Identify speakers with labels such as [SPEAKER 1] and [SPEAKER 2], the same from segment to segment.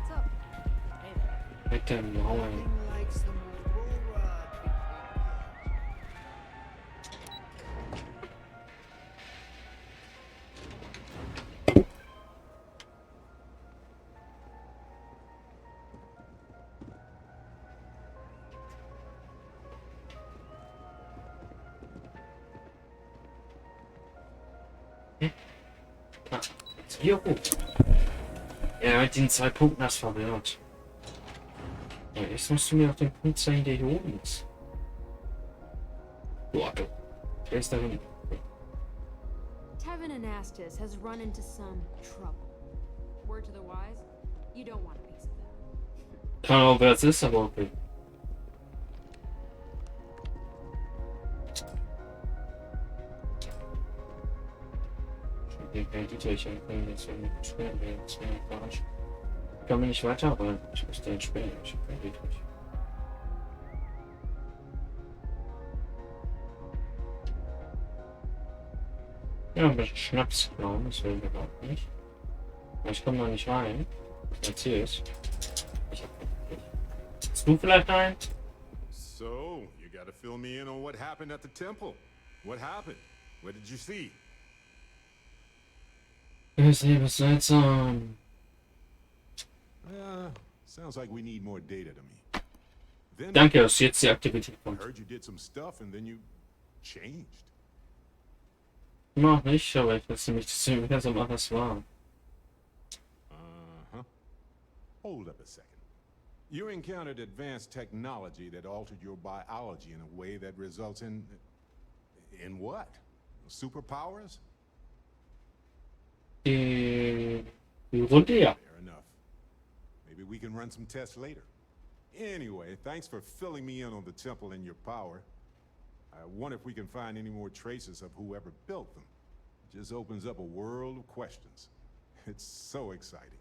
[SPEAKER 1] What's up? Hey there.
[SPEAKER 2] Mit dem Maul.
[SPEAKER 1] Nothing like some Aurora.
[SPEAKER 2] Ah, hier hoch. Ja, mit den 2 Punkten das verwirrt. Ja, jetzt musst du mir auch den Punkt zeigen, der hier oben ist. Boah, du. Der ist da drin.
[SPEAKER 3] Tevin Anastas has run into some trouble. Word to the wise, you don't want a piece of that.
[SPEAKER 2] Keine Ahnung, wer es ist, aber okay. Ich kann mir nicht weiter, aber ich muss den spielen. Ich hab kein Dietrich. Ja, ein bisschen Schnaps klauen, das will ich überhaupt nicht. Aber ich komme noch nicht rein. Erzähl es. Ich hab nicht. Hast du vielleicht einen?
[SPEAKER 4] So, you gotta fill me in on what happened at the temple. What happened? What did you see?
[SPEAKER 2] Ich sehe was seltsam.
[SPEAKER 4] Sounds like we need more data to me. Then
[SPEAKER 2] Danke, dass jetzt die Aktivität
[SPEAKER 4] I
[SPEAKER 2] kommt.
[SPEAKER 4] heard you did some stuff and then you changed.
[SPEAKER 2] Noch nicht, aber ich weiß nämlich, dass wir ganz am Anfang was war.
[SPEAKER 4] Uh-huh. Hold up a second. You encountered advanced technology that altered your biology in a way that results in what? Superpowers?
[SPEAKER 2] Die Runde, ja.
[SPEAKER 4] Fair enough. Maybe we can run some tests later. Anyway, thanks for filling me in on the temple and your power. I wonder if we can find any more traces of whoever built them. It just opens up a world of questions. It's so exciting.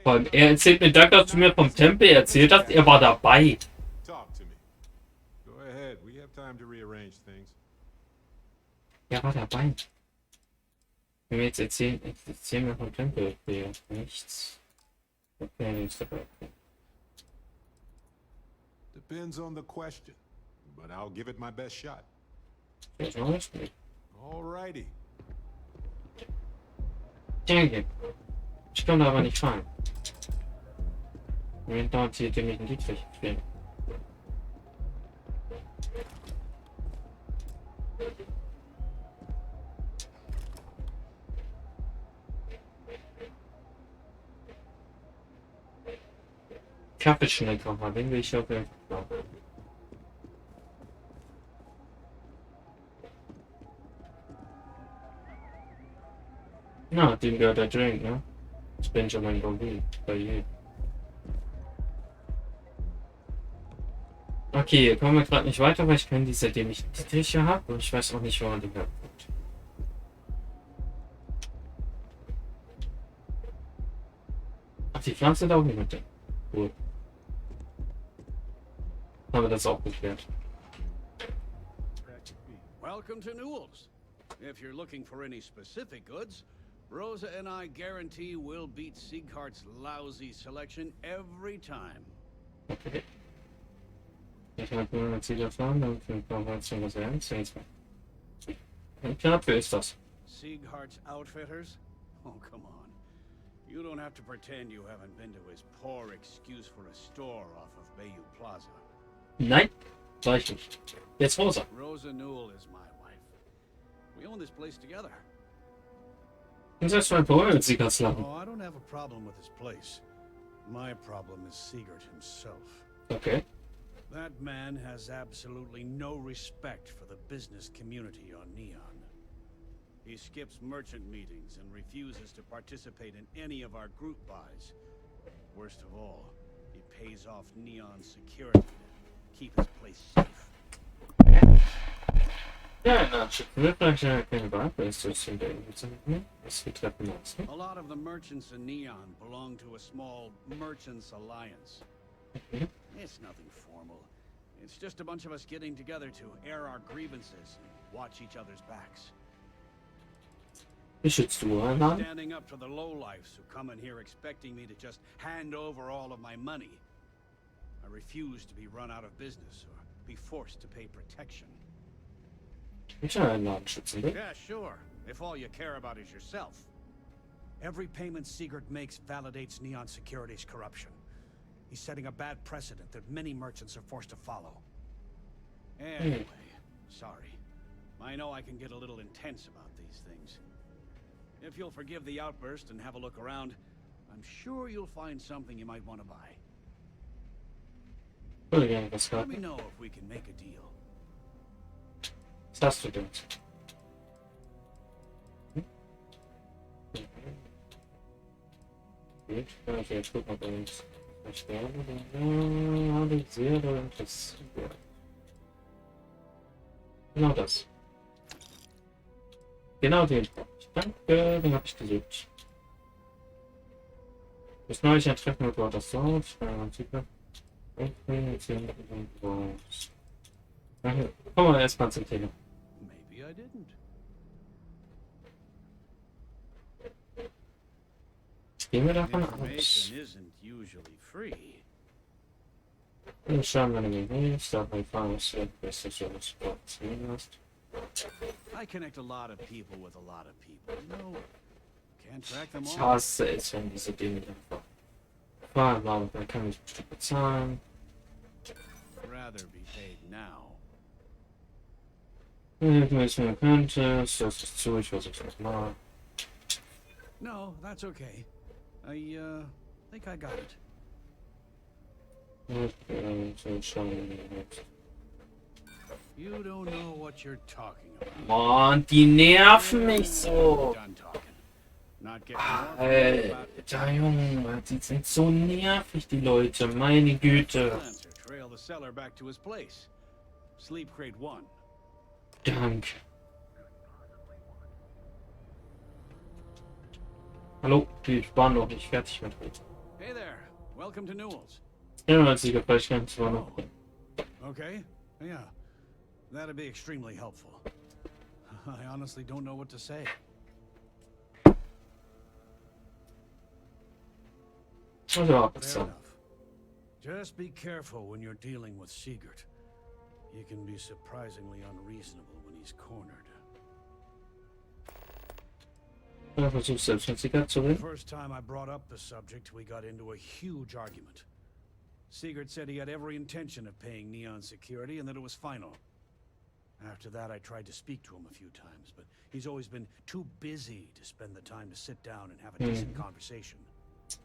[SPEAKER 2] Vor allem, er erzählt mir danke, dass du mir vom Tempel erzählt hast, er war dabei.
[SPEAKER 4] Talk to me. Go ahead. We have time to rearrange things.
[SPEAKER 2] Er war dabei. Wenn wir jetzt erzählen wir vom Tempel, okay, nichts. Okay, nichts dabei.
[SPEAKER 4] Depends on the question, but I'll give it my best shot.
[SPEAKER 2] Das war das nicht.
[SPEAKER 4] Alrighty.
[SPEAKER 2] Danke. Ich kann da aber nicht fahren. Moment, da zieht ihr mich ein Dietrich spielen. Kaffeeschnecker mal, den will ich auf jeden Fall. Na, dem gehört der Drink, ne? Das ist Benjamin Bobby, bei je. Okay, hier kommen wir gerade nicht weiter, weil ich kenne die, seitdem ich die Tische habe und ich weiß auch nicht, wo man die herkommt. Ach, die Pflanze da auch nicht mit drin. Cool. Haben wir das auch geklärt.
[SPEAKER 5] Welcome to Newell's. If you're looking for any specific goods, Rosa and I guarantee we'll beat Sieghart's lousy selection every time.
[SPEAKER 2] Okay. Ich habe nur ein Ziel erfahren, dann für ein paar Worte was ernst. Und knapp, wer ist das?
[SPEAKER 5] Sieghart's Outfitters? Oh, come on. You don't have to pretend you haven't been to his poor excuse for a store off of Bayou Plaza.
[SPEAKER 2] Nein, sag ich nicht. Jetzt Rosa.
[SPEAKER 5] Rosa Newell is my wife. We own this place together.
[SPEAKER 2] Und selbst mein Bruder mit Siegerts lachen.
[SPEAKER 5] Oh, I don't have a problem with this place. My problem is Siegert himself.
[SPEAKER 2] Okay.
[SPEAKER 5] That man has absolutely no respect for the business community on Neon. He skips merchant meetings and refuses to participate in any of our group buys. Worst of all, he pays off Neon security to keep his place safe.
[SPEAKER 2] Ja, na, schicken wir vielleicht keine Wahlplaystation dahin. Was wir treffen uns, ne?
[SPEAKER 5] A lot of the merchants in Neon belong to a small merchants alliance.
[SPEAKER 2] Okay.
[SPEAKER 5] It's nothing formal. It's just a bunch of us getting together to air our grievances and watch each other's backs.
[SPEAKER 2] Wie schützt du einladen?
[SPEAKER 5] Standing up to the lowlifes who come in here expecting me to just hand over all of my money. I refuse to be run out of business or be forced to pay protection.
[SPEAKER 2] Ich einladen, schützen will.
[SPEAKER 5] Yeah, sure, if all you care about is yourself. Every payment Sigurd makes validates Neon Security's corruption. He's setting a bad precedent that many merchants are forced to follow. Anyway, sorry. I know I can get a little intense about these things. If you'll forgive the outburst and have a look around, I'm sure you'll find something you might want to buy.
[SPEAKER 2] Würde gerne was
[SPEAKER 5] Let me
[SPEAKER 2] haben.
[SPEAKER 5] know if we can make a deal.
[SPEAKER 2] Was hast du denn? Gut, also jetzt gucken wir uns. Ich glaube, habe ich sehr interessiert. Genau das. Genau den. Danke, den habe ich gesucht. Bis neulich ein Treffen mit Water Source. Kommen wir erstmal zum Thema.
[SPEAKER 5] Maybe I didn't.
[SPEAKER 2] Gehen wir davon aus.
[SPEAKER 5] Information isn't usually free.
[SPEAKER 2] Und schauen wir mal, dabei fahren, was wir beste Service sehen hast.
[SPEAKER 5] I connect a lot of people with a lot of people. No, can't track them
[SPEAKER 2] Ich
[SPEAKER 5] all.
[SPEAKER 2] hasse es, wenn diese Dinge einfach fahren, aber dann kann ich bestimmt bezahlen.
[SPEAKER 5] Rather be paid now.
[SPEAKER 2] Wenn ich mir könnte, das ist zu, ich versuch's nochmal.
[SPEAKER 5] No, that's okay. I think I got it.
[SPEAKER 2] So schauen wir jetzt.
[SPEAKER 5] You don't know what you're talking about.
[SPEAKER 2] Mann, die nerven mich so.
[SPEAKER 5] Done talking. Not getting more from you about
[SPEAKER 2] Alter Junge, die sind so nervig, die Leute, meine Güte.
[SPEAKER 5] Lancer. Trail the seller back to his place. Sleep crate 1.
[SPEAKER 2] Danke. Hallo, ich war noch nicht fertig mit heute.
[SPEAKER 5] Hey there. Welcome to Newell's.
[SPEAKER 2] Ja, als Sieger vielleicht ganz zwar noch.
[SPEAKER 5] Okay. Yeah. That'd be extremely helpful. I honestly don't know what to say.
[SPEAKER 2] Also
[SPEAKER 5] Fair
[SPEAKER 2] abgezahlt.
[SPEAKER 5] enough. Just be careful when you're dealing with Sigurd. He can be surprisingly unreasonable when he's cornered.
[SPEAKER 2] Ja, versuch selbst mit Sieger zu
[SPEAKER 5] The
[SPEAKER 2] reden.
[SPEAKER 5] first time I brought up the subject, we got into a huge argument. Sigurd said he had every intention of paying Neon Security and that it was final. After that, I tried to speak to him a few times, but he's always been too busy to spend the time to sit down and have a decent conversation.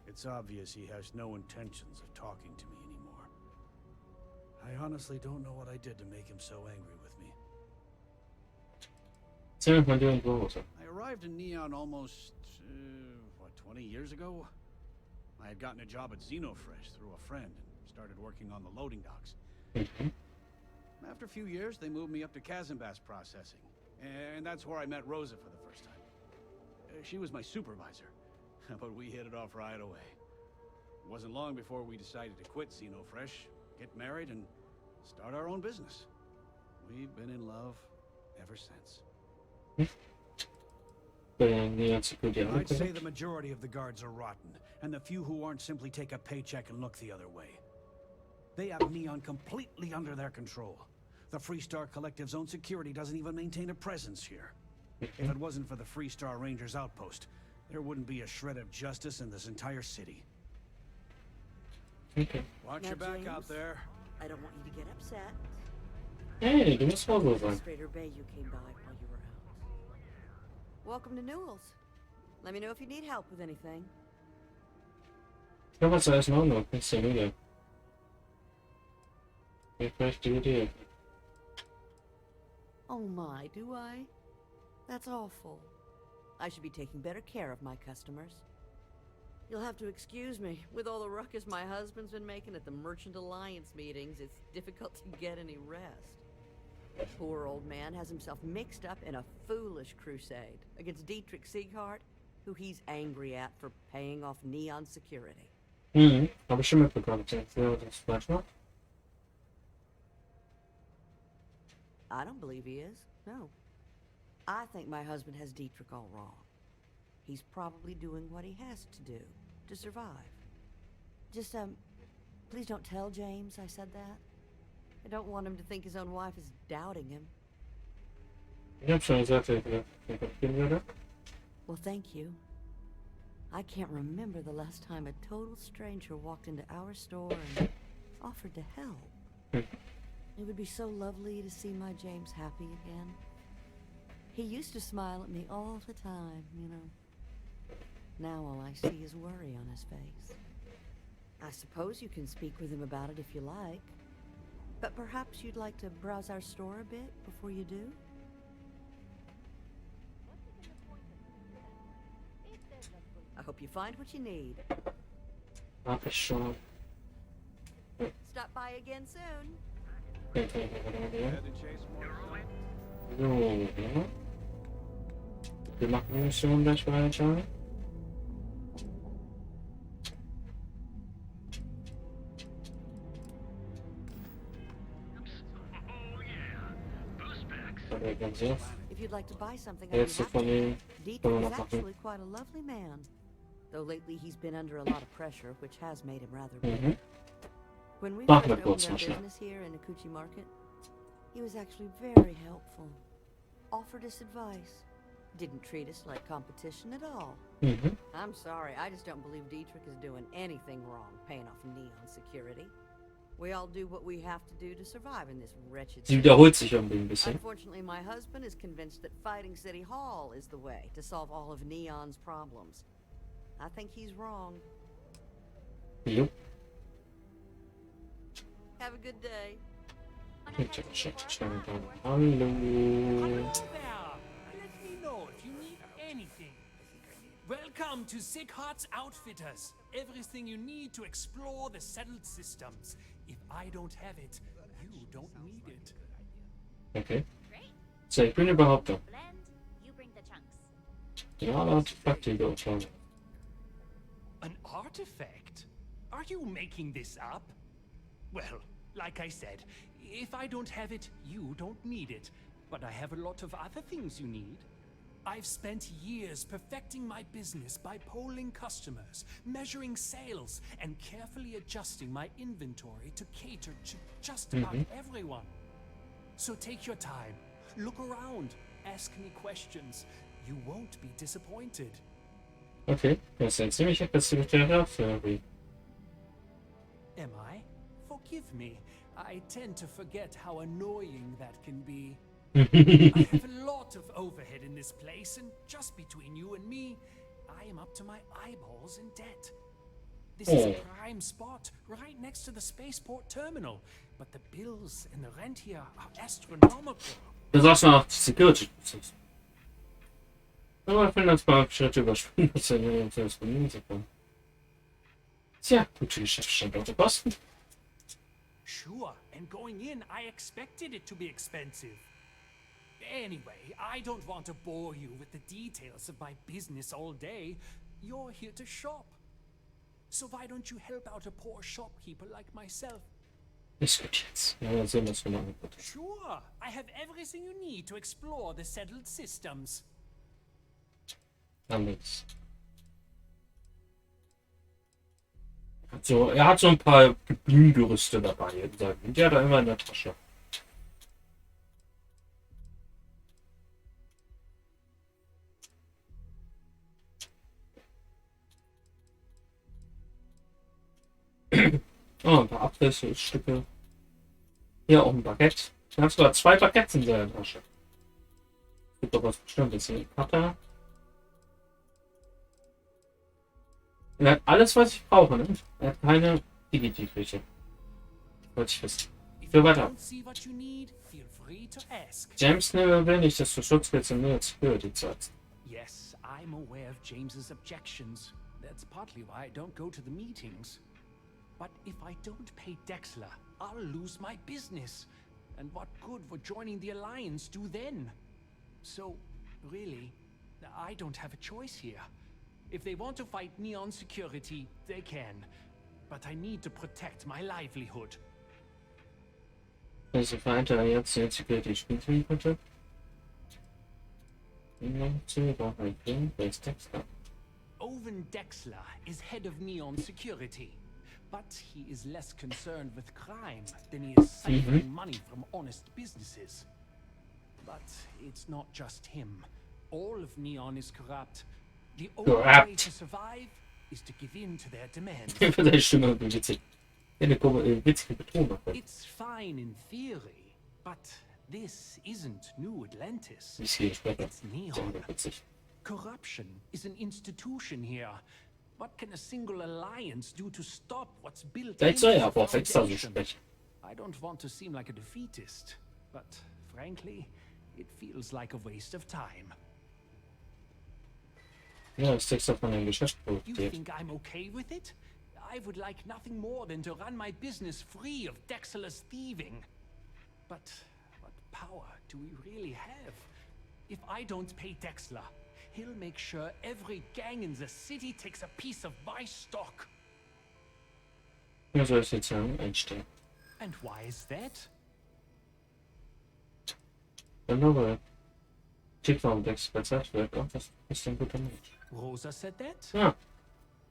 [SPEAKER 5] It's obvious he has no intentions of talking to me anymore. I honestly don't know what I did to make him so angry with me.
[SPEAKER 2] Erzähl mir von dir und Browser.
[SPEAKER 5] I arrived in Neon almost, 20 years ago? I had gotten a job at Xenofresh through a friend and started working on the loading docks.
[SPEAKER 2] Mhm.
[SPEAKER 5] After a few years, they moved me up to Kazanbass processing, and that's where I met Rosa for the first time. She was my supervisor, but we hit it off right away. It wasn't long before we decided to quit Xenofresh, get married, and start our own business. We've been in love ever since. I'd say the majority of the guards are rotten, and the few who aren't simply take a paycheck and look the other way. They have Neon completely under their control. The Freestar Collective's own security doesn't even maintain a presence here. If it wasn't for the Freestar Rangers outpost, there wouldn't be a shred of justice in this entire city.
[SPEAKER 2] Okay.
[SPEAKER 5] Watch
[SPEAKER 6] Now,
[SPEAKER 5] your back
[SPEAKER 6] James,
[SPEAKER 5] out there.
[SPEAKER 6] I don't want you to get upset.
[SPEAKER 2] Hey, du musst Browser sein.
[SPEAKER 6] Administrator Bay, you came by while you were out. Welcome to Newell's. Let me know if you need help with anything.
[SPEAKER 2] Ich glaube, was da ist noch ein bisschen wieder. Vielleicht die Idee.
[SPEAKER 6] Oh my, do I? That's awful. I should be taking better care of my customers. You'll have to excuse me. With all the ruckus my husband's been making at the Merchant Alliance meetings, it's difficult to get any rest. The poor old man has himself mixed up in a foolish crusade against Dietrich Sieghart, who he's angry at for paying off Neon Security.
[SPEAKER 2] Mhm, habe ich schon mitbekommen. Ja, das vielleicht noch.
[SPEAKER 6] I don't believe he is. No. I think my husband has Dietrich all wrong. He's probably doing what he has to do to survive. Just, please don't tell James I said that. I don't want him to think his own wife is doubting him.
[SPEAKER 2] Ich hab schon gesagt, dass ich gehen würde.
[SPEAKER 6] Well, thank you. I can't remember the last time a total stranger walked into our store and offered to help. It would be so lovely to see my James happy again. He used to smile at me all the time, you know. Now all I see is worry on his face. I suppose you can speak with him about it if you like. But perhaps you'd like to browse our store a bit before you do? I hope you find what you need.
[SPEAKER 2] Hab ich schon.
[SPEAKER 6] Stop by again soon.
[SPEAKER 5] Had to chase more sun.
[SPEAKER 2] So. Wir machen die Mission gleich weiter. Aber ganz ehrlich,
[SPEAKER 6] If you'd like to buy something, I'd be
[SPEAKER 2] jetzt so
[SPEAKER 6] happy
[SPEAKER 2] von den
[SPEAKER 6] to. Dietrich
[SPEAKER 2] können wir
[SPEAKER 6] is
[SPEAKER 2] noch machen.
[SPEAKER 6] actually quite a lovely man. Though lately he's been under a lot of pressure, which has made him rather bitter.
[SPEAKER 2] Mhm.
[SPEAKER 6] When we
[SPEAKER 2] Machen
[SPEAKER 6] first
[SPEAKER 2] wir
[SPEAKER 6] opened
[SPEAKER 2] kurz
[SPEAKER 6] our
[SPEAKER 2] mal schnell.
[SPEAKER 6] business here in Akuchi Market, he was actually very helpful. Offered us advice. Didn't treat us like competition at all.
[SPEAKER 2] Mhm.
[SPEAKER 6] I'm sorry, I just don't believe Dietrich is doing anything wrong paying off Neon security. We all do what we have to do to survive in this wretched
[SPEAKER 2] Sie
[SPEAKER 6] city.
[SPEAKER 2] wiederholt sich irgendwie ein bisschen.
[SPEAKER 6] Unfortunately, my husband is convinced that fighting City Hall is the way to solve all of Neon's problems. I think he's wrong.
[SPEAKER 2] Jo.
[SPEAKER 6] Have a good day.
[SPEAKER 2] Hallo.
[SPEAKER 7] Hello there! Let me know if you need anything. Welcome to Sick Heart's Outfitters. Everything you need to explore the settled systems. If I don't have it, you don't need it.
[SPEAKER 2] Okay. So, ich bin überhaupt da.
[SPEAKER 8] Blend, you bring the chunks.
[SPEAKER 2] Ja, Artefakt hier dort haben.
[SPEAKER 7] An artifact? Are you making this up? Well, like I said, if I don't have it, you don't need it. But I have a lot of other things you need. I've spent years perfecting my business by polling customers, measuring sales, and carefully adjusting my inventory to cater to just about everyone. So take your time, look around, ask me questions. You won't be disappointed.
[SPEAKER 2] Okay, das ist ein ziemlich aggressiver Charakter.
[SPEAKER 7] Am I? Forgive me. I tend to forget how annoying that can be. I have a lot of overhead in this place, and just between you and me, I am up to my eyeballs in debt. This is a prime spot, right next to the spaceport terminal, but the bills and the rent here are astronomical.
[SPEAKER 2] Du sagst noch Security. Aber ich finde das paar Schritte überspringen, dass er das Unternehmen zu kommen. Tja, gute Geschäftsstandorte kosten.
[SPEAKER 7] Sure, and going in, I expected it to be expensive. Anyway, I don't want to bore you with the details of my business all day. You're here to shop. So why don't you help out a poor shopkeeper like myself?
[SPEAKER 2] Ist gut jetzt. Ja, sehen wir es mal an.
[SPEAKER 7] Sure, I have everything you need to explore the settled systems.
[SPEAKER 2] Alles. So, er hat so ein paar Bühnengerüste dabei. Die hat er immer in der Tasche. Oh, ein paar Abrissstücke. Hier auch ein Baguette. Er hat sogar 2 Baguettes in seiner Tasche. Gibt doch was Bestimmtes hier. Cutter. Er hat alles, was ich brauche, ne? Er hat keine Digitalküche. Wollte ich wissen.
[SPEAKER 7] If
[SPEAKER 2] Für
[SPEAKER 7] you
[SPEAKER 2] weiter.
[SPEAKER 7] don't see what you need, feel free to ask.
[SPEAKER 2] James will nicht, dass du Schutzgeld in der Security zahlst.
[SPEAKER 7] Yes, I'm aware of James's objections. That's partly why I don't go to the meetings. But if I don't pay Dexler, I'll lose my business. And what good would joining the Alliance do then? So, really, I don't have a choice here. If they want to fight Neon security, they can. But I need to protect my livelihood.
[SPEAKER 2] Also weiter jetzt die Security spielen könnte. Wer ist Dexter?
[SPEAKER 7] Alvin Dexler is head of Neon Security, but he is less concerned with crime than he is siphoning money from honest businesses. But it's not just him. All of Neon is corrupt. The only way to survive is to give in to their demands.
[SPEAKER 2] Deine Stimme ist witzig. Eine witzige Betonung.
[SPEAKER 7] It's fine in theory, but this isn't New Atlantis.
[SPEAKER 2] Ich sehe später.
[SPEAKER 7] It's Neon. Corruption is an institution here. What can a single alliance do to stop what's built
[SPEAKER 2] Vielleicht soll
[SPEAKER 7] into
[SPEAKER 2] er
[SPEAKER 7] the
[SPEAKER 2] aber auf extra so
[SPEAKER 7] foundation?
[SPEAKER 2] sprechen.
[SPEAKER 7] I don't want to seem like a defeatist, but frankly, it feels like a waste of time.
[SPEAKER 2] Ja, ist extra von dem Geschäft
[SPEAKER 7] You
[SPEAKER 2] profitiert.
[SPEAKER 7] think I'm okay with it? I would like nothing more than to run my business free of Dexter's thieving. But what power do we really have? If I don't pay Dexter, he'll make sure every gang in the city takes a piece of my stock.
[SPEAKER 2] Ja, soll es jetzt einstellen.
[SPEAKER 7] And why is that?
[SPEAKER 2] Genau, weil Tickwarum wächst bei Zeitwerk. Oh, das ist ein guter Mensch.
[SPEAKER 7] Rosa said that?
[SPEAKER 2] Ja,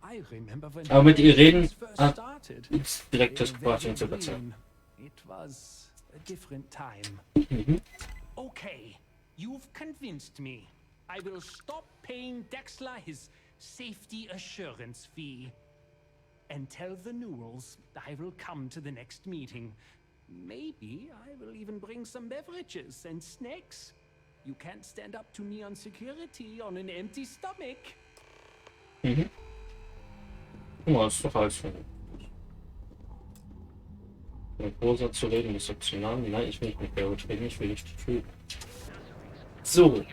[SPEAKER 7] I remember when
[SPEAKER 2] aber mit ihr reden
[SPEAKER 7] first
[SPEAKER 2] hat
[SPEAKER 7] started.
[SPEAKER 2] direkt das
[SPEAKER 7] They were
[SPEAKER 2] Kroatien zu
[SPEAKER 7] very
[SPEAKER 2] bezahlen.
[SPEAKER 7] green. It was a different time.
[SPEAKER 2] Mhm.
[SPEAKER 7] Okay, you've convinced me. I will stop paying Dexter his safety assurance fee. And tell the Newells I will come to the next meeting. Maybe I will even bring some beverages and snacks. You can't stand up to Neon Security on an empty stomach.
[SPEAKER 2] Mhm. Oh, ist doch alles schön. Mit Rosa zu reden ist optional. Nein, ich will nicht mit Barrett reden, ich will nicht fühlen. So.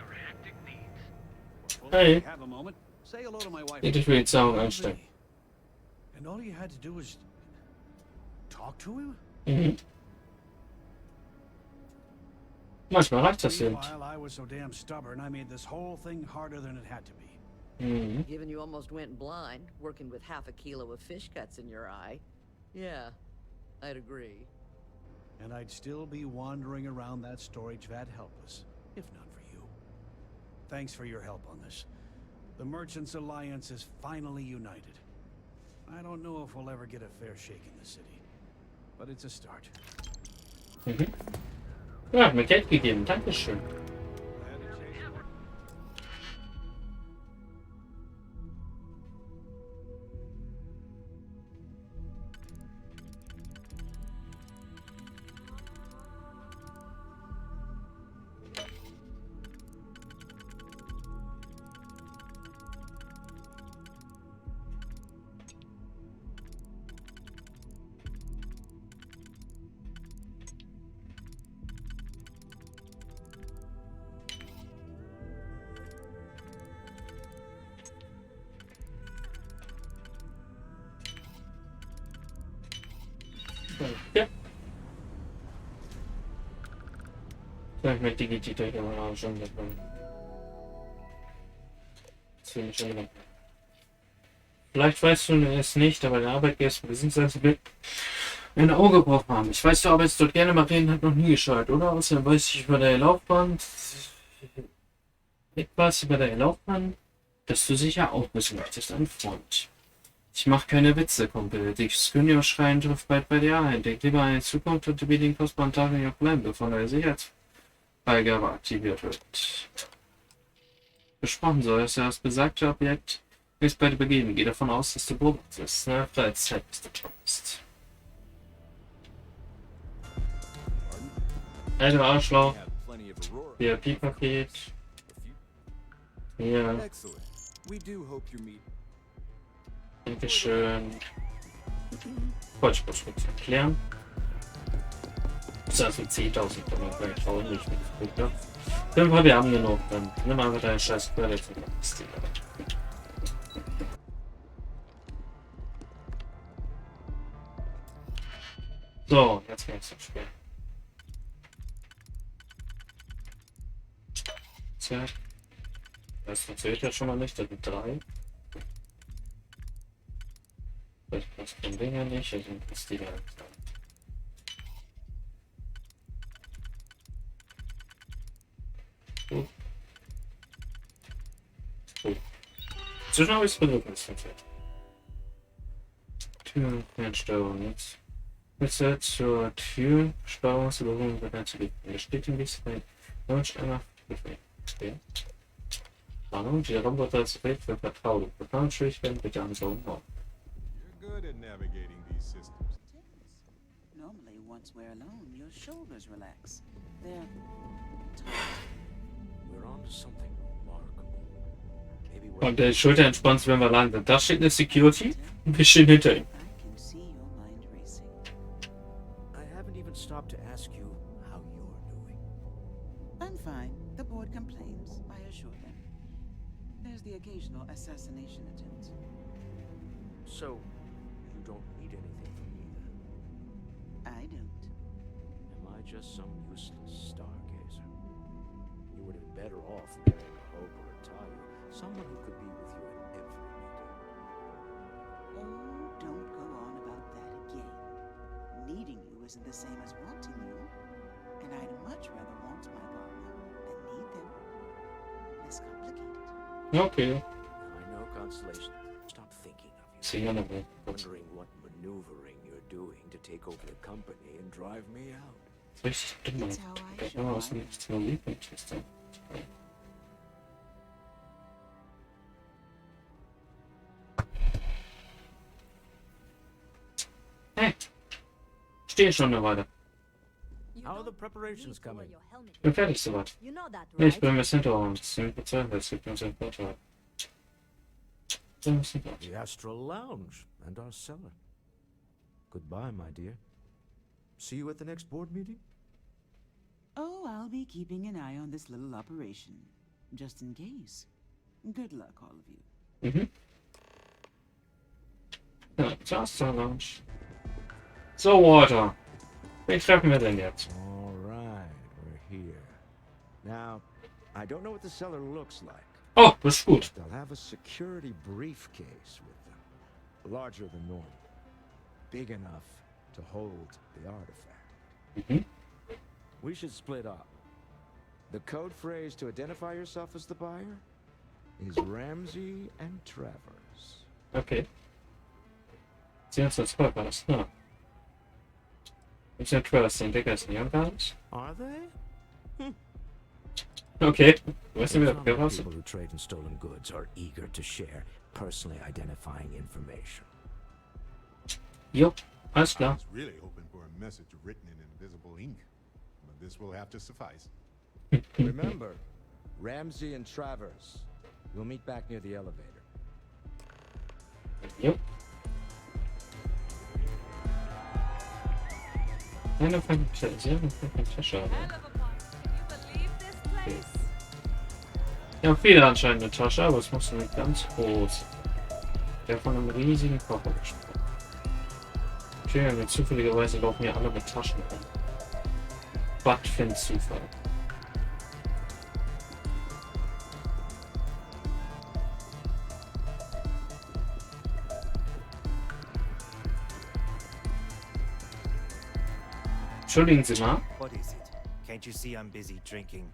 [SPEAKER 2] Hey.
[SPEAKER 5] Have a moment. Say hello to my wife.
[SPEAKER 2] Ich will die Zahlung einstellen.
[SPEAKER 5] And all you had to do was talk to him?
[SPEAKER 2] Mhm. Manchmal reicht das eben.
[SPEAKER 5] Meanwhile, I was so damn stubborn, I made this whole thing harder than it had to be.
[SPEAKER 2] Mhm.
[SPEAKER 6] Given you almost went blind, working with half a kilo of fish guts in your eye. Yeah, I'd agree.
[SPEAKER 5] And I'd still be wandering around that storage vat helpless, if not for you. Thanks for your help on this. The Merchants Alliance is finally united. I don't know if we'll ever get a fair shake in the city, but it's a start.
[SPEAKER 2] Mhm. Ja, hat mir Geld gegeben. Dankeschön. Ja. Ja, ich möchte die Digität immer schon davon. Das will ich schon wieder. Vielleicht weißt du es nicht, aber der Arbeitgeber bzw. will ein Auge drauf haben. Ich weiß, du arbeitest dort gerne, mal reden hat noch nie gescheut, oder? Außerdem weiß ich über deine Laufbahn. Etwas über deine Laufbahn, dass du sicher auch wissen möchtest, ein Freund. Ich mache keine Witze, Kumpel. Die Skynio-Schreien trifft bald bei dir ein. Denk lieber an die Zukunft und über den kostbaren Tag in bleiben, bevor deine Sicherheitsfreigabe aktiviert wird. Besprochen soll, dass das besagte Objekt ist bei dir begeben. Geh davon aus, dass du beobachtest. Ne? Freizeit bis du kommst. Hey, du Arschloch. VIP-Paket. Ja. Dankeschön. Wollte ich kurz erklären. Das ist also 10.000, aber vielleicht auch nicht mitgeguckt, ja. Irgendwann, wir haben genug, dann nimm einfach deine scheiß Quelle von der Liste. So, jetzt geht's zum Spiel. Tja. Das funktioniert ja schon mal nicht, das sind 3. Das passt vom Ding ja nicht, also ist die halt. Gut. Gut. Zu schnell ist Bedürfniskonflikt. Türensteuerung jetzt. Bitte zur Türsteuerungsüberwachung wird natürlich bestätigt bei Launch einer okay. Warnung, die Roboter ist weit für Vertrauen. Vertrauensschwierigkeiten bitte ansaugen.
[SPEAKER 4] You're good at navigating these systems.
[SPEAKER 9] Normally, once we're alone, your shoulders relax. They're
[SPEAKER 1] We're on to something remarkable. Maybe
[SPEAKER 2] Und der Schulter entspannt, wenn wir landen. Da steht eine Security und wir stehen hinter ihm.
[SPEAKER 9] I can see your mind racing.
[SPEAKER 1] I haven't even stopped to ask you how you're doing.
[SPEAKER 9] I'm fine. The board complains, I assure them. There's the occasional assassination attempt.
[SPEAKER 1] So, you don't need anything from me then?
[SPEAKER 9] I don't.
[SPEAKER 1] Am I just some useless stargazer? You would have been better off marrying a hope or a Talia, someone who could be with you at every meeting.
[SPEAKER 9] Oh, don't go on about that again. Needing you isn't the same as wanting you. And I'd much rather want my partner than need them. Less complicated.
[SPEAKER 2] Okay.
[SPEAKER 1] I know, Constellation. Stop thinking of you.
[SPEAKER 2] See you never.
[SPEAKER 1] Wondering what maneuvering you're doing to take over the company and drive me out.
[SPEAKER 2] Richtig dumm.
[SPEAKER 9] That's how I
[SPEAKER 2] Der
[SPEAKER 9] show
[SPEAKER 2] war aus
[SPEAKER 9] my
[SPEAKER 2] nichts nur Lieblingsliste. Hey! Stehe schon eine Weile.
[SPEAKER 1] How are the preparations coming?
[SPEAKER 2] Ich bin fertig soweit.
[SPEAKER 3] You know that,
[SPEAKER 2] Nee, ich
[SPEAKER 3] right?
[SPEAKER 2] bin bis hinter uns. 10%, das gibt uns einen Vorteil. So müssen wir.
[SPEAKER 1] The Astral Lounge and our cellar. Goodbye, my dear. See you at the next board meeting?
[SPEAKER 9] Oh, I'll be keeping an eye on this little operation. Just in case. Good luck, all of you.
[SPEAKER 2] Mhm. Ja, das ist der Lounge. So, Walter. Wen treffen wir denn jetzt?
[SPEAKER 1] All right, we're here. Now, I don't know what the cellar looks like.
[SPEAKER 2] Oh, das ist gut.
[SPEAKER 1] They'll have a security briefcase with them. Larger than normal. Big enough to hold the artifact.
[SPEAKER 2] Mhm.
[SPEAKER 1] We should split up. The code phrase to identify yourself as the buyer is Ramsey and Travers.
[SPEAKER 2] Okay. 10:12 war das, ne? Ist der Travers den Decker ist nicht gar nicht?
[SPEAKER 1] Are they?
[SPEAKER 2] Okay. Weißt du, wie
[SPEAKER 1] Some
[SPEAKER 2] das raus?
[SPEAKER 1] people who trade in stolen goods are eager to share personally identifying information.
[SPEAKER 2] Jo, alles
[SPEAKER 4] I
[SPEAKER 2] klar.
[SPEAKER 4] was really hoping for a message written in invisible ink, but this will have to suffice.
[SPEAKER 1] Remember, Ramsey and Travers. We'll meet back near the elevator.
[SPEAKER 2] Jo. Eine von der Tasche. Okay. Ja, viele anscheinend eine Tasche, aber es muss nicht ganz groß. Der von einem riesigen Koffer gesprochen. Okay, und zufälligerweise laufen hier alle mit Taschen rum. Was für ein Zufall. Entschuldigen Sie mal.
[SPEAKER 10] What is it? Can't you see I'm busy drinking?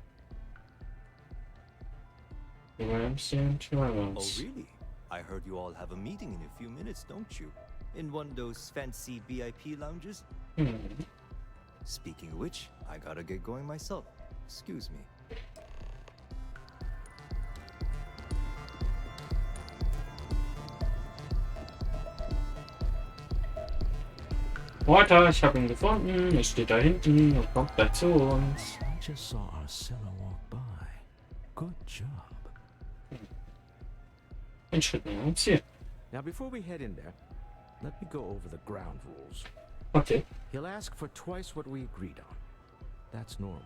[SPEAKER 2] Ramsey and
[SPEAKER 10] Oh,
[SPEAKER 2] Travers.
[SPEAKER 10] really? I heard you all have a meeting in a few minutes, don't you? In one of those fancy VIP lounges?
[SPEAKER 2] Hmm.
[SPEAKER 10] Speaking of which, I gotta get going myself. Excuse me.
[SPEAKER 2] Walter, ich habe ihn gefunden. Er steht da hinten und kommt gleich zu uns.
[SPEAKER 1] I just saw our cellar walk by. Good job.
[SPEAKER 2] Ein Schritt näher ans Ziel.
[SPEAKER 1] Now, before we head in there, let me go over the ground rules.
[SPEAKER 2] Okay.
[SPEAKER 1] He'll ask for twice what we agreed on. That's normal.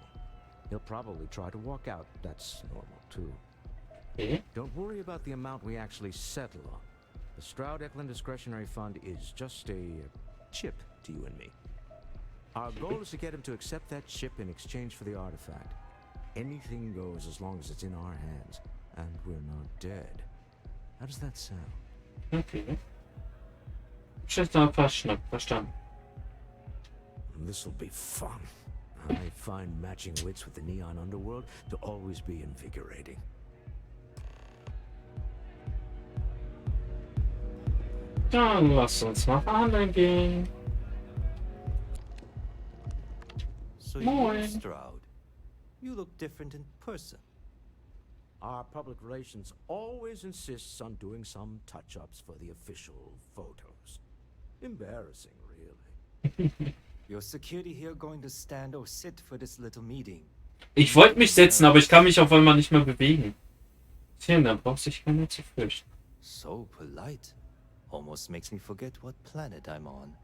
[SPEAKER 1] He'll probably try to walk out. That's normal, too.
[SPEAKER 2] Okay.
[SPEAKER 1] Don't worry about the amount we actually settle on. The Stroud-Eklund Discretionary Fund is just a chip to you and me. Our goal is to get him to accept that chip in exchange for the artifact. Anything goes as long as it's in our hands, and we're not dead. How does that sound?
[SPEAKER 2] Okay. Schätze mal verstanden.
[SPEAKER 1] This'll be fun. I find matching wits with the neon underworld to always be invigorating.
[SPEAKER 2] Dann lass uns mal verhandeln gehen.
[SPEAKER 10] So
[SPEAKER 2] Moin.
[SPEAKER 10] you're Stroud. You look different in person.
[SPEAKER 1] Our public relations always insists on doing some touch-ups for the official photos. Embarrassing, really.
[SPEAKER 10] Your security here going to stand or sit for this little meeting?
[SPEAKER 2] Ich wollte mich setzen, aber ich kann mich auf einmal nicht mehr bewegen. Tja, da braucht sich keiner zu fürchten.
[SPEAKER 10] So polite. Almost makes me forget what planet I'm on.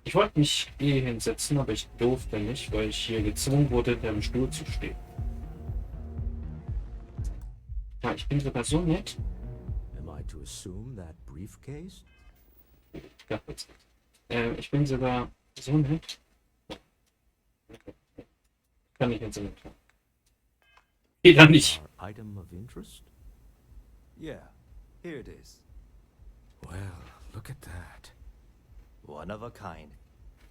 [SPEAKER 2] Ich wollte mich hier hinsetzen, aber ich durfte nicht, weil ich hier gezwungen wurde, hinter dem Stuhl zu stehen. Ja, ich bin sogar so nett.
[SPEAKER 1] Am I to assume that briefcase?
[SPEAKER 2] Ja, kurz. Ich bin sogar so nett. Kann ich jetzt nicht. Geht da nicht.
[SPEAKER 1] Our item of interest?
[SPEAKER 10] Yeah, here it is.
[SPEAKER 1] Well, look at that.
[SPEAKER 10] One of a kind.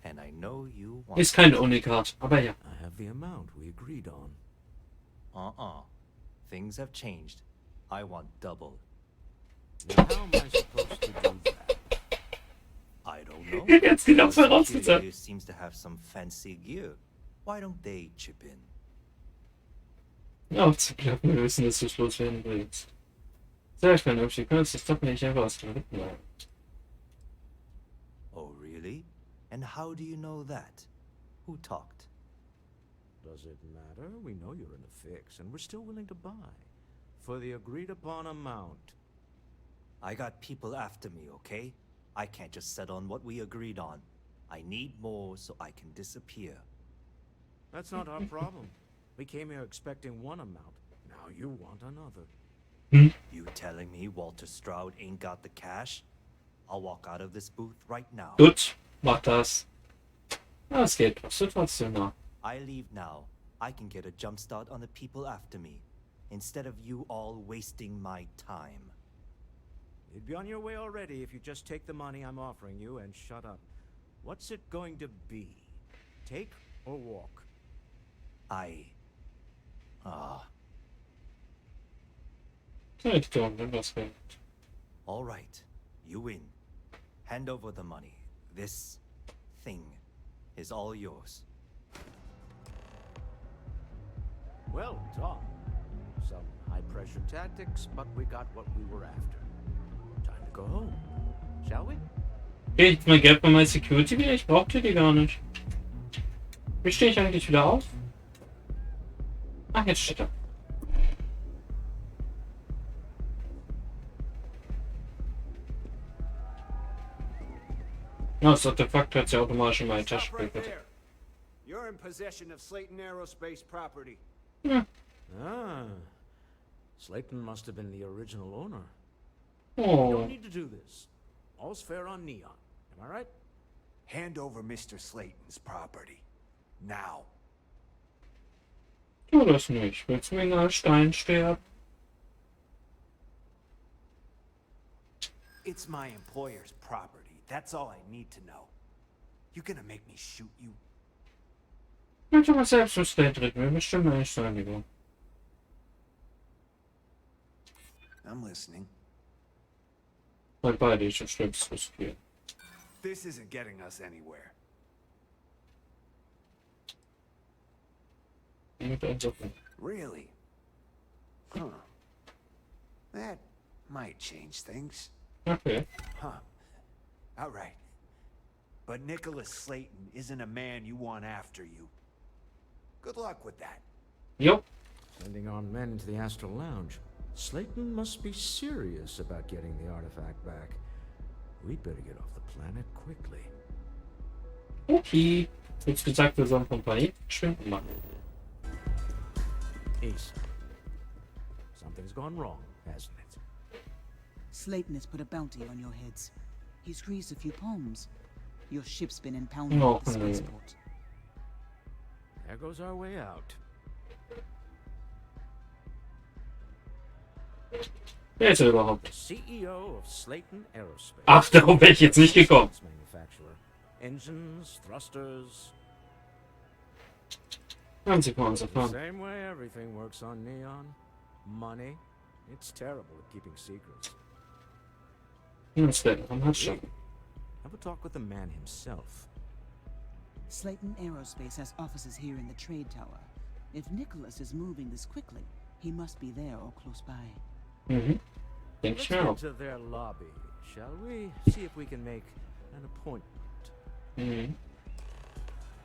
[SPEAKER 10] And I know you want...
[SPEAKER 2] Ist kein Unikat, aber ja.
[SPEAKER 1] I have the amount we agreed on.
[SPEAKER 10] Things have changed. I want double.
[SPEAKER 1] Now, how am I supposed to do that?
[SPEAKER 10] I don't know.
[SPEAKER 2] Jetzt die
[SPEAKER 10] Your
[SPEAKER 2] Lapse
[SPEAKER 10] security
[SPEAKER 2] rausgezogen.
[SPEAKER 10] here seems to have some fancy gear. Why don't they chip in?
[SPEAKER 2] Ja, zum Glück, wir wissen, dass du es loswerden willst. Sehr vernünftig, du kannst das doch nicht einfach aus dem Rücken machen.
[SPEAKER 10] Oh, really? And how do you know that? Who talked?
[SPEAKER 1] Does it matter? We know you're in a fix, and we're still willing to buy. For the agreed-upon amount.
[SPEAKER 10] I got people after me, okay? I can't just settle on what we agreed on. I need more so I can disappear.
[SPEAKER 1] That's not our problem. We came here expecting one amount. Now you want another.
[SPEAKER 10] You telling me Walter Stroud ain't got the cash? I'll walk out of this booth right now.
[SPEAKER 2] Gut, mach das. Ja, es geht. Was wird trotzdem noch?
[SPEAKER 10] I leave now. I can get a jump start on the people after me. Instead of you all wasting my time.
[SPEAKER 1] You'd be on your way already if you just take the money I'm offering you and shut up. What's it going to be? Take or walk?
[SPEAKER 2] Ich glaube, wenn das geht.
[SPEAKER 10] All right. You win. Hand over the money. This thing is all yours.
[SPEAKER 1] Well done. Some high-pressure tactics, but we got what we were after. Time to go home. Shall we?
[SPEAKER 2] Okay, ich mein Geld bei meiner Security wieder. Ich brauchte die gar nicht. Wie stehe ich eigentlich wieder auf? Ach, jetzt steht er. Ja, das Artefakt hat sie automatisch in meine Tasche gelegt.
[SPEAKER 5] You're in possession of Slayton Aerospace property.
[SPEAKER 2] Ja.
[SPEAKER 1] Ah. Slayton must have been the original owner.
[SPEAKER 2] Oh.
[SPEAKER 1] You don't need to do this. All's fair on Neon. Am I right?
[SPEAKER 5] Hand over Mr. Slayton's property. Now.
[SPEAKER 2] Tu das nicht. Willst du wegen als Stein sterben?
[SPEAKER 5] It's my employer's property. That's all I need to know. You gonna make me shoot you?
[SPEAKER 2] Ich kann mal selbst ins State drücken. Wir bestimmen nicht sein, lieber.
[SPEAKER 5] I'm listening.
[SPEAKER 2] Weil beide schon schlimmst riskieren.
[SPEAKER 5] This isn't getting us anywhere.
[SPEAKER 2] Mit unseren.
[SPEAKER 5] Really? Huh. That might change things.
[SPEAKER 2] Okay.
[SPEAKER 5] Huh. All right. But Nicholas Slayton isn't a man you want after you. Good luck with that.
[SPEAKER 2] Jo.
[SPEAKER 1] Sending armed men into the Astral Lounge. Slayton must be serious about getting the artifact back. We'd better get off the planet quickly.
[SPEAKER 2] Okay. Jetzt gesagt, wir sollen vom Planeten verschwinden machen.
[SPEAKER 1] Asa. Something's gone wrong, hasn't it?
[SPEAKER 9] Slayton has put a bounty on your heads. He's greased a few palms. Your ship's been impounded
[SPEAKER 2] No,
[SPEAKER 9] at the
[SPEAKER 2] no.
[SPEAKER 9] spaceport.
[SPEAKER 1] There goes our way out.
[SPEAKER 2] Wer ist er überhaupt?
[SPEAKER 1] The CEO of Slayton Aerospace.
[SPEAKER 2] Ach, darum wäre ich jetzt nicht gekommen.
[SPEAKER 1] Manufacturer. Engines, thrusters.
[SPEAKER 2] Hören Sie vor uns
[SPEAKER 1] The
[SPEAKER 2] erfahren.
[SPEAKER 1] same way everything works on Neon. Money. It's terrible at keeping secrets.
[SPEAKER 2] Das werden wir mal schaffen.
[SPEAKER 1] Have a talk with the man himself.
[SPEAKER 9] Slayton Aerospace has offices here in the trade tower. If Nicholas is moving this quickly, he must be there or close by.
[SPEAKER 2] Mhm. Denke
[SPEAKER 1] Let's
[SPEAKER 2] ich mir
[SPEAKER 1] get
[SPEAKER 2] auch.
[SPEAKER 1] to their lobby, shall we? See if we can make an appointment.
[SPEAKER 2] Mhm.